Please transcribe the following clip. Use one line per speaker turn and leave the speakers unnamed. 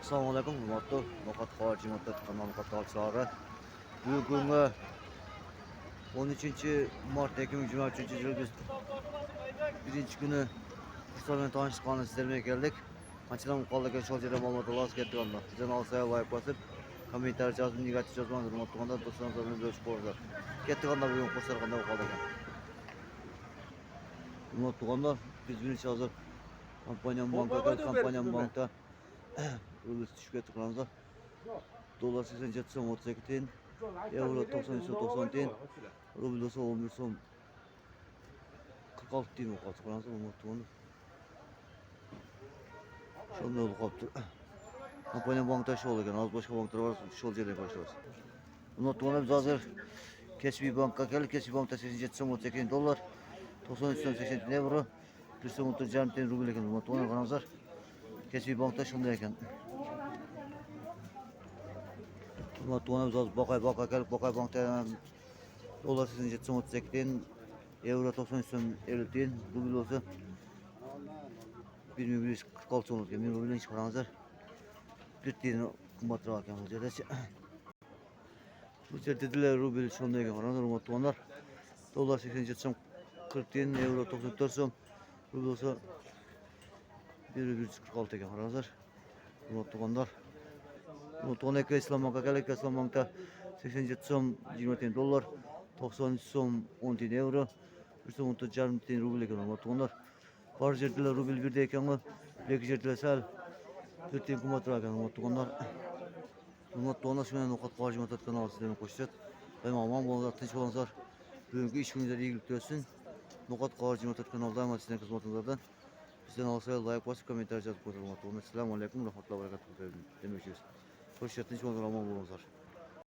Assalamualaikum hurmatli Noqat xorijiy matbuot kanali qatorchilari. Bugungi 13-mart 2023-yil biz birinchi kuni kurslardan tanishganini sizlarga keldik. Qanchadan qolgan sho'rjada ma'lumotlar olib ketganlar. Bizdan olsa like bosib, kommentariy yozib, negativ yozmangiz hurmatli do'stlarimiz bilan bo'lishib qo'yinglar. Ketganlar bugun kurslar qanday qolgan. Hurmatli biz birinchi hozir kompaniyam bankda Rubl düşüp ketdi qilamiz. Dolar 87 so'm 32 tiyin, euro 90 so'm 90 tiyin, rubl esa 11 so'm 46 tiyin bo'lib qoldi qilamiz. Umutni shunday bo'lib qolibdi. Kompaniya bankda shol ekan, hozir boshqa banklar bor, shol yerga boshlaymiz. Umutni biz hozir Kesbi bankka keldik. Kesbi bankda 87 so'm 32 dollar, 93 so'm 80 euro, 1 so'm 30 tiyin rubl ekan. Umutni qilamiz. Kesbi bankda shunday ekan. Tuğanımız az bakay gelip bakay bankta dolar 87 so'm 32 tiyin, euro 93 so'm 50 tiyin, rubl olsa 1146 so'm ekan. Men rublni chiqaramizlar. 4 tiyin qimmatroq ekan bu yerda. Bu yerda dedilar rubl shunday ekan. Hurmatli tuğanlar. Dolar 87 so'm 40 tiyin, euro 94 so'm, rubl olsa 1,46 ekan. Hurmatli tuğanlar. To'naka Islom banka keldik. Islom bankda 87 so'm 20 tiyin dollar, 93 so'm 10 tiyin euro, 1 so'm 30 tiyin rubl ekan. To'nlar bor yerda rubl birda ekanmi? Lekin yerda sal 4 tiyin qimmatroq ekan. To'nlar shunday Noqat xorijiy matbuot kanali sizlarga qo'shadi. Omon bo'linglar, tinch bo'linglar. Bugungi ish kuningizda iyilik bo'lsin. Noqat xorijiy matbuot kanalida sizlarga xizmatingizdan bizdan olsa like bosib, kommentariy yozib qo'ying. Assalomu alaykum va rahmatullohi va barakatuh demoqchimiz. Hoşçakalın, hiç olmadan aman bulunuzlar.